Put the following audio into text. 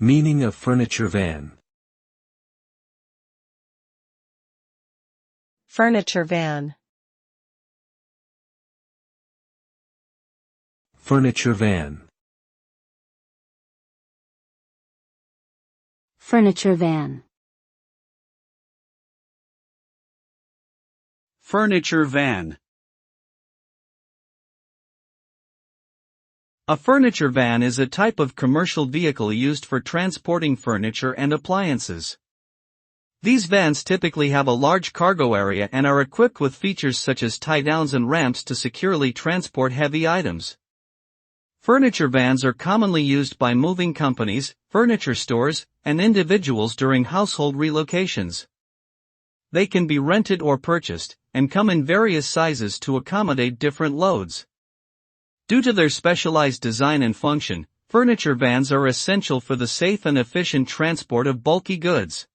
Meaning of furniture van. Furniture van. Furniture van. Furniture van. Furniture van. A furniture van is a type of commercial vehicle used for transporting furniture and appliances. These vans typically have a large cargo area and are equipped with features such as tie-downs and ramps to securely transport heavy items. Furniture vans are commonly used by moving companies, furniture stores, and individuals during household relocations. They can be rented or purchased, and come in various sizes to accommodate different loads. Due to their specialized design and function, furniture vans are essential for the safe and efficient transport of bulky goods.